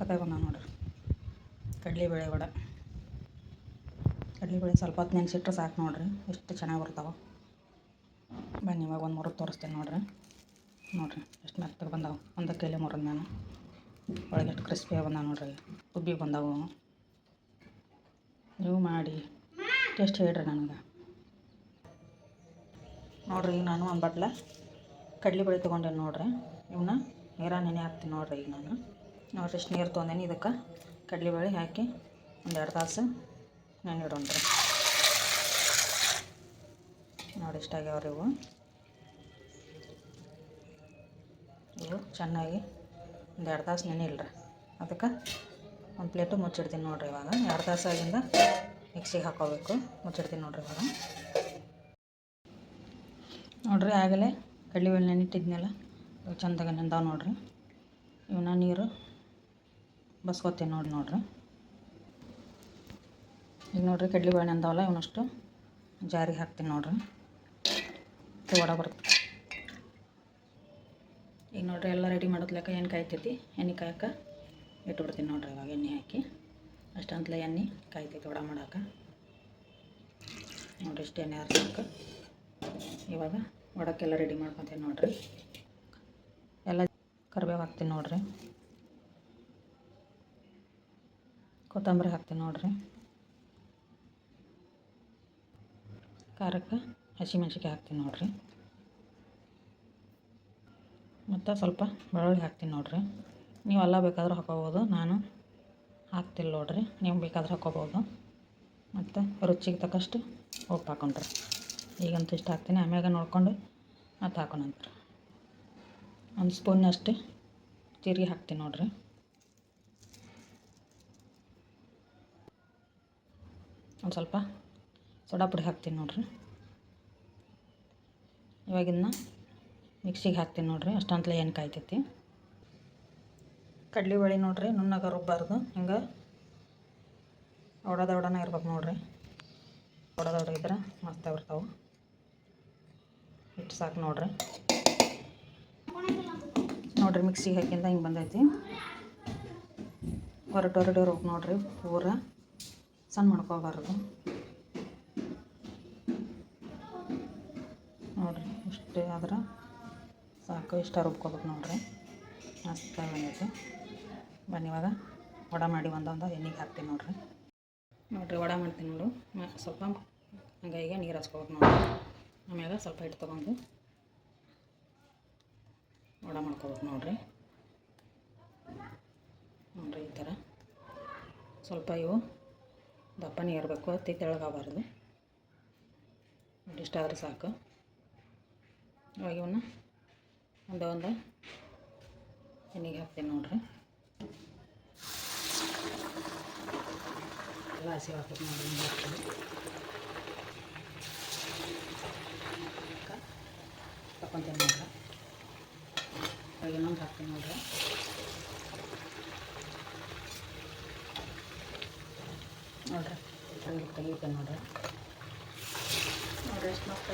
ಸಕ್ಕತ್ತಾಗಿ ಬಂದ ನೋಡ್ರಿ ಕಡಲೆಬೇಳೆ ವಡೆ. ಕಡಲೆಬೇಳೆ ಸ್ವಲ್ಪ ಹೊತ್ತು ನೆನೆಸಿಟ್ರೆ ಸಾಕು ನೋಡ್ರಿ, ಎಷ್ಟು ಚೆನ್ನಾಗಿ ಬರ್ತಾವೆ. ಬನ್ನಿ ಇವಾಗ ಒಂದು ಮುರಿದು ತೋರಿಸ್ತೇನೆ ನೋಡ್ರಿ ಎಷ್ಟು ಮೆತ್ತಗೆ ಬಂದಾವೆ. ಒಂದು ಕೈಲೇ ಮುರಿದು ನಾನು ಒಳಗೆ ಎಷ್ಟು ಕ್ರಿಸ್ಪಿಯಾಗಿ ಬಂದಾವೆ ನೋಡ್ರಿ, ಉಬ್ಬಿ ಬಂದಾವು. ನೀವು ಮಾಡಿ ಟೇಸ್ಟ್ ಹೇಳ್ರಿ ನನಗೆ. ನೋಡ್ರಿ ಈಗ ನಾನು ಒಂದು ಬಟ್ಲ ಕಡಲೆಬೇಳೆ ತೊಗೊಂಡೇನೆ ನೋಡ್ರಿ. ಇವನ್ನ ನೀರ ನೆನೆ ಹಾಕ್ತೀನಿ ನೋಡ್ರಿ. ಈಗ ನಾನು ನೋಡ್ರಿ ಇಷ್ಟು ನೀರು ತೊಗೊಂಡೇನಿ, ಇದಕ್ಕೆ ಕಡಲೆಬೇಳೆ ಹಾಕಿ ಒಂದು 2 ತಾಸು ನೆನೆಯಿಡೋಣ್ರಿ. ನೋಡಿ ಇಷ್ಟಾಗ್ಯಾವ್ರಿ ಇವು ಚೆನ್ನಾಗಿ ಒಂದು 2 ತಾಸು ನೆನೆಯಿಲ್ರಿ. ಅದಕ್ಕೆ ಒಂದು ಪ್ಲೇಟು ಮುಚ್ಚಿಡ್ತೀನಿ ನೋಡ್ರಿ. ಇವಾಗ 2 ತಾಸಾಗಿಂದ ಮಿಕ್ಸಿಗೆ ಹಾಕೋಬೇಕು, ಮುಚ್ಚಿಡ್ತೀನಿ ನೋಡ್ರಿ. ಇವಾಗ ನೋಡ್ರಿ ಆಗಲೇ ಕಡಲೆಬೇಳೆ ನೆನಿಟ್ಟಿದ್ನಲ್ಲ, ಇವು ಚಂದಾಗ ನೆಂದಾವೆ ನೋಡ್ರಿ. ಇವನ್ನ ನೀರು ಬಸ್ಕೊತೀನಿ ನೋಡ್ರಿ. ಈಗ ನೋಡ್ರಿ ಕಡಲೆಬೇಳೆ ನೆಂದಾವಲ್ಲ, ಇವನಷ್ಟು ಜಾರಿಗೆ ಹಾಕ್ತೀನಿ ನೋಡ್ರಿ. ವಡೆ ಬರುತ್ತೆ. ಈಗ ನೋಡ್ರಿ ಎಲ್ಲ ರೆಡಿ ಮಾಡೋದ್ಲೆಕ್ಕ ಎಣ್ಣೆ ಕಾಯ್ತೈತಿ. ಎಣ್ಣೆ ಕಾಯಕ್ಕೆ ಇಟ್ಬಿಡ್ತೀನಿ ನೋಡ್ರಿ. ಇವಾಗ ಎಣ್ಣೆ ಹಾಕಿ ಅಷ್ಟಂತಲೇ ಎಣ್ಣೆ ಕಾಯ್ತೈತಿ ವಡೆ ಮಾಡೋಕೆ. ನೋಡ್ರಿ ಇಷ್ಟು ಎಣ್ಣೆ ಹಾಕಿ ಇವಾಗ ವಡಕ್ಕೆಲ್ಲ ರೆಡಿ ಮಾಡ್ಕೊತೀನಿ ನೋಡ್ರಿ. ಎಲ್ಲ ಕರಿಬೇವು ಹಾಕ್ತೀನಿ ನೋಡ್ರಿ, ಕೊತ್ತಂಬರಿ ಹಾಕ್ತೀನಿ ನೋಡ್ರಿ, ಖಾರಕ್ಕೆ ಹಸಿಮೆಣ್ಸಿಕಾಯಿ ಹಾಕ್ತೀನಿ ನೋಡ್ರಿ, ಮತ್ತು ಸ್ವಲ್ಪ ಬೆಳ್ಳುಳ್ಳಿ ಹಾಕ್ತೀನಿ ನೋಡ್ರಿ. ನೀವು ಎಲ್ಲ ಬೇಕಾದ್ರೂ ಹಾಕೋಬೋದು, ನಾನು ಹಾಕ್ತಿಲ್ಲ ನೋಡ್ರಿ. ನೀವು ಬೇಕಾದ್ರೆ ಹಾಕೋಬೋದು. ಮತ್ತು ರುಚಿಗೆ ತಕ್ಕಷ್ಟು ಉಪ್ಪು ಹಾಕೊಂಡ್ರಿ. ಈಗಂತೂ ಇಷ್ಟು ಹಾಕ್ತೀನಿ, ಆಮ್ಯಾಗ ನೋಡಿಕೊಂಡು ಮತ್ತು ಹಾಕೋಣಂತ. ಒಂದು ಸ್ಪೂನ್ನಷ್ಟು ಜೀರಿಗೆ ಹಾಕ್ತೀನಿ ನೋಡ್ರಿ. ಒಂದು ಸ್ವಲ್ಪ ಸೋಡಾ ಪುಡಿ ಹಾಕ್ತೀನಿ ನೋಡ್ರಿ. ಇವಾಗಿನ್ನ ಮಿಕ್ಸಿಗೆ ಹಾಕ್ತೀನಿ ನೋಡ್ರಿ. ಅಷ್ಟಂತಲೇ ಎಣ್ಣೆ ಕಾಯ್ತೈತಿ. ಕಡಲೆಬೇಳೆ ನೋಡ್ರಿ ನುಣ್ಣಗೆ ರುಬ್ಬಾರ್ದು, ಹಿಂಗೆ ಒಡನೆ ಇರ್ಬೇಕು ನೋಡ್ರಿ. ಒಡ ಇದ್ರೆ ಮಸ್ತ್ ಬರ್ತಾವೆ. ಇಟ್ಟು ಸಾಕು ನೋಡ್ರಿ. ನೋಡ್ರಿ ಮಿಕ್ಸಿಗೆ ಹಾಕಿಂದ ಹಿಂಗೆ ಬಂದೈತಿ. ಹೊರಟು ಇರ್ಬೇಕು ನೋಡ್ರಿ, ಪೂರ ಸಣ್ಣ ಮಾಡ್ಕೋಬಾರ್ದು ನೋಡ್ರಿ. ಇಷ್ಟೇ ಆದ್ರೆ ಸಾಕು, ಇಷ್ಟ ರುಬ್ಕೋಬೇಕು ನೋಡ್ರಿ. ಮಸ್ತಾಗಿ ಬಂದೈತಿ. ಬನ್ನಿ ಇವಾಗ ವಡೆ ಮಾಡಿ ಒಂದೊಂದು ಎಣ್ಣೆಗೆ ಹಾಕ್ತೀನಿ ನೋಡ್ರಿ. ವಡೆ ಮಾಡ್ತೀನಿ ನೋಡು. ಸ್ವಲ್ಪ ಹಂಗಾಯಿಗೆ ನೀರು ಹಚ್ಕೋಬೇಕು ನೋಡ್ರಿ. ಆಮ್ಯಾಗ ಸ್ವಲ್ಪ ಹಿಟ್ಟು ತೊಗೊಂಡು ವಡೆ ಮಾಡ್ಕೋಬೇಕು ನೋಡ್ರಿ. ಈ ಥರ ಸ್ವಲ್ಪ ಇವು ದಪ್ಪನೇ ಇರಬೇಕು, ಅತಿ ತೆಳ್ಳಗಾಗಬಾರ್ದು. ಇಷ್ಟಾದ್ರೆ ಸಾಕು. ಇವಾಗ ಇವನ್ನ ಒಂದು ಎಣ್ಣೆಗೆ ಹಾಕ್ತೀನಿ ನೋಡ್ರಿ. ಎಲ್ಲ ಹಸಿ ಹಾಕ್ಬೇಕು ನೋಡ್ರಿ. ತಗೊತೀನಿ ನೋಡ್ರಿ. ಇವಾಗ ಇನ್ನೊಂದು ಹಾಕ್ತೀನಿ ನೋಡ್ರಿ. ತೆಗಿತೇನೆ ನೋಡ್ರಿ. ಎಷ್ಟು ಮಸ್ತ್